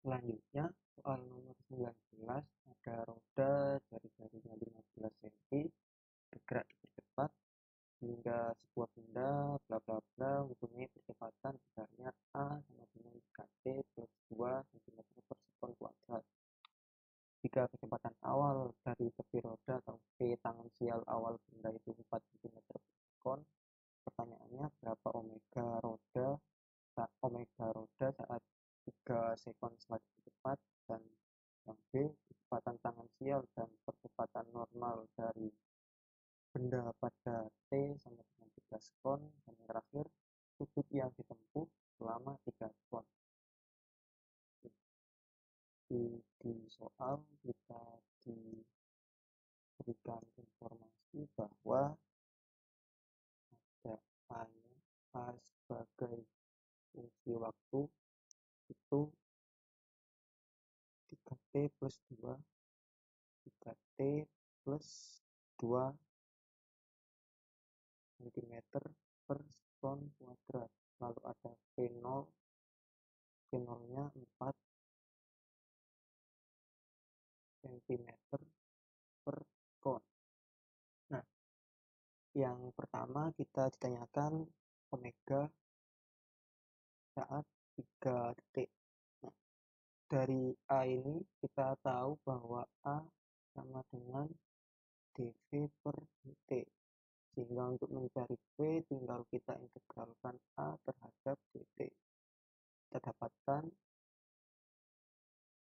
Selanjutnya, soal nomor 19, ada roda jari-jarinya 15 cm bergerak dipercepat hingga sebuah benda bla bla bla mempunyai percepatan besarnya a sama dengan 3t plus 2 cm per sekon kuadrat. Jika kecepatan awal dari tepi roda atau v tangan sial awal benda itu 4 cm per sekon, pertanyaannya berapa omega roda saat 3 sekon semakin cepat, dan yang B, kecepatan tangan sial dan percepatan normal dari benda pada T sama dengan 3 sekon, dan yang terakhir sudut yang ditempuh selama 3 sekon. Di soal kita diberikan informasi bahwa ada A sebagai fungsi waktu itu 3t plus 2 3t plus 2 cm per sekon kuadrat. Lalu ada V0, V0-nya 4 cm per sekon. Nah, yang pertama kita ditanyakan omega saat 3 detik. Nah, dari A ini kita tahu bahwa A sama dengan dv per dt, sehingga untuk mencari V tinggal kita integralkan A terhadap dt. Kita dapatkan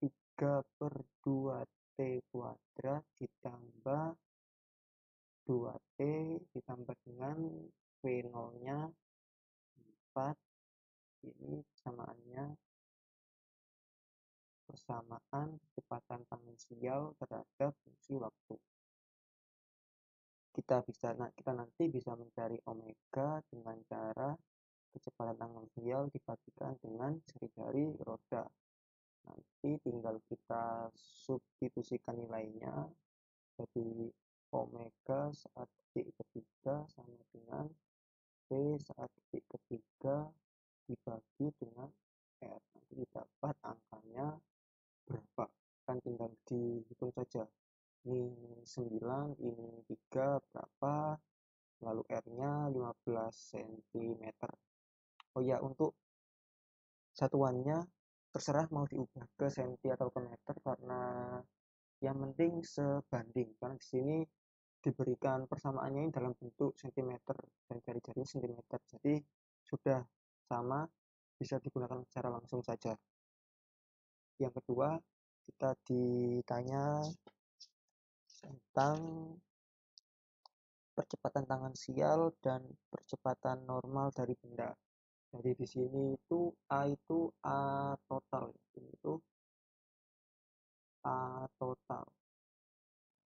3 per 2t kuadrat ditambah 2t ditambah dengan V0-nya 4. Ini persamaan kecepatan tangan sial terhadap fungsi waktu. Kita nanti bisa mencari omega dengan cara kecepatan tangan sial dibagikan dengan jari-jari roda. Nanti tinggal kita substitusikan nilainya, jadi omega saat detik ketiga sama dengan V saat detik ketiga dibagi dengan R. Nanti didapat angkanya berapa, kan tinggal dihitung saja. Ini 9, ini 3 berapa, lalu R-nya 15 cm. Oh ya, untuk satuannya terserah mau diubah ke cm atau ke meter, karena yang penting sebanding, karena di sini diberikan persamaannya ini dalam bentuk cm dan jari-jarinya cm, jadi sudah sama, bisa digunakan secara langsung saja. Yang kedua, kita ditanya tentang percepatan tangan sial dan percepatan normal dari benda. Jadi di sini itu A total, ini itu A total.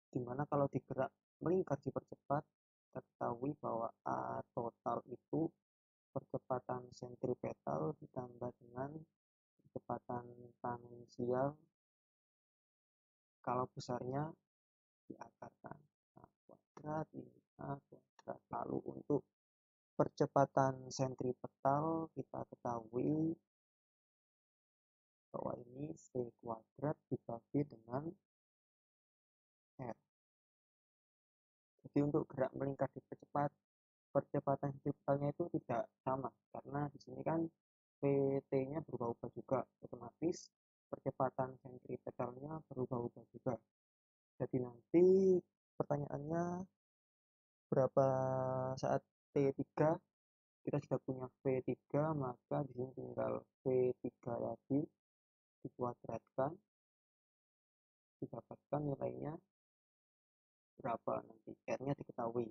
Dimana kalau digerak melingkar dipercepat, kita ketahui bahwa A total itu percepatan sentripetal ditambah dengan kecepatan tangan sial kalau besarnya diakarkan A kuadrat, ini A kuadrat. Lalu untuk percepatan sentripetal kita ketahui bahwa ini V kuadrat dibagi dengan R. Jadi untuk gerak melingkar dipercepat, percepatan sentripetalnya itu tidak sama, karena di sini kan Vt-nya berubah-ubah juga, otomatis percepatan sentripetalnya berubah-ubah juga. Jadi nanti pertanyaannya berapa saat T3, kita sudah punya V3, maka di sini tinggal V3 lagi dikuadratkan, didapatkan nilainya berapa, nanti R-nya diketahui.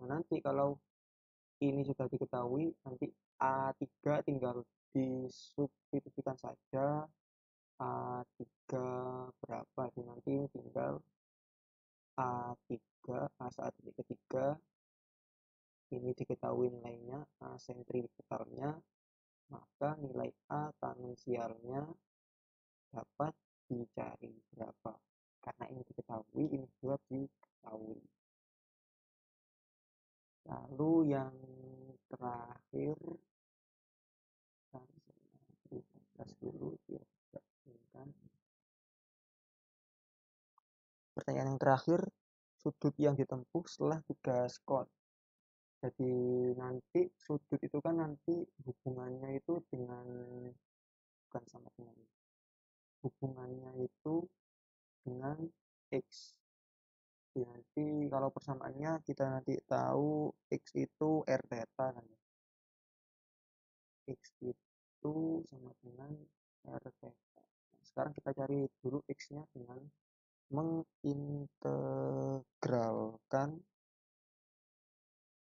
Nah, nanti kalau ini sudah diketahui, nanti A3 tinggal disubstitusikan saja, A3 berapa, jadi nanti tinggal A3 A saat detik ketiga, ini diketahui nilainya A sentripetalnya, maka nilai A tangan sialnya dapat dicari berapa, karena ini diketahui, ini juga diketahui. Lalu yang terakhir, kita dulu ya, pertanyaan yang terakhir, sudut yang ditempuh setelah 3 skot. Jadi nanti sudut itu kan nanti hubungannya itu dengan, bukan sama dengan, hubungannya itu dengan X. Jadi nanti kalau persamaannya kita nanti tahu X itu R theta kan. X itu sama dengan R theta. Nah, sekarang kita cari dulu X-nya dengan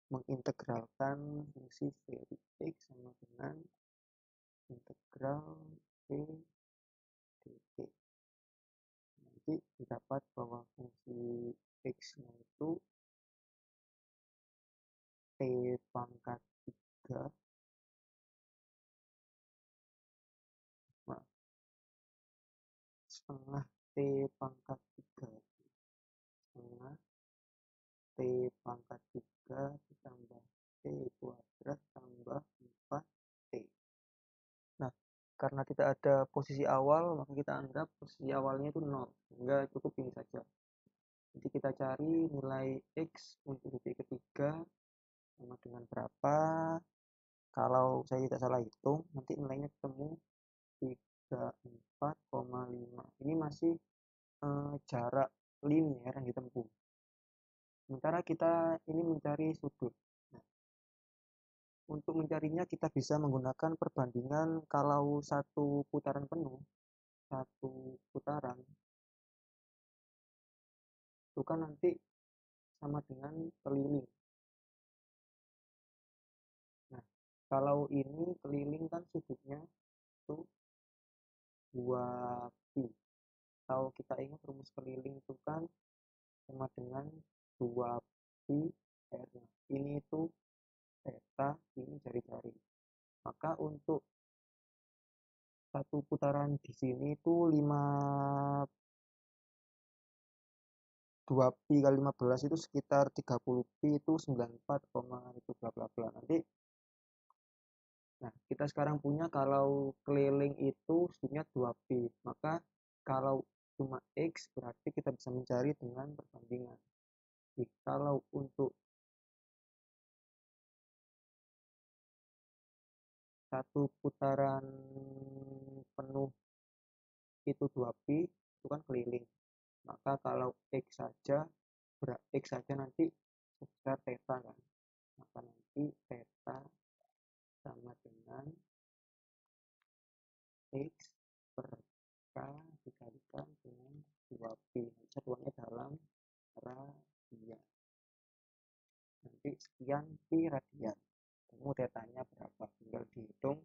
mengintegralkan fungsi v di X sama dengan integral v dt. Nanti didapat bahwa fungsi X-nya itu T pangkat 3 setengah T pangkat 3 setengah T pangkat 3 ditambah T kuadrat tambah 4T. Nah, karena tidak ada posisi awal, maka kita anggap posisi awalnya itu 0, sehingga cukup ini saja. Jadi kita cari nilai X untuk detik ketiga sama dengan berapa. Kalau saya tidak salah hitung, nanti nilainya ketemu 34,5. Ini masih jarak linear yang ditempuh. Sementara kita ini mencari sudut. Nah, untuk mencarinya kita bisa menggunakan perbandingan kalau satu putaran penuh, satu putaran itu kan nanti sama dengan keliling. Nah, kalau ini keliling kan sudutnya itu 2pi. Kalau kita ingat rumus keliling itu kan sama dengan 2pi R. Ini itu theta, ini jari-jari. Maka untuk satu putaran di sini itu 2pi kali 15 itu sekitar 30pi, itu 94, itu bla bla bla. Nanti nah, kita sekarang punya kalau keliling itu sudutnya 2pi. Maka kalau cuma X berarti kita bisa mencari dengan perbandingan. Jadi kalau untuk satu putaran penuh itu 2pi, itu kan keliling. Maka kalau X saja nanti sebesar theta kan. Maka nanti theta sama dengan X per K dikalikan dengan 2pi. Satuannya dalam radian. Nanti sekian pi radian. Kamu datanya berapa? Tinggal dihitung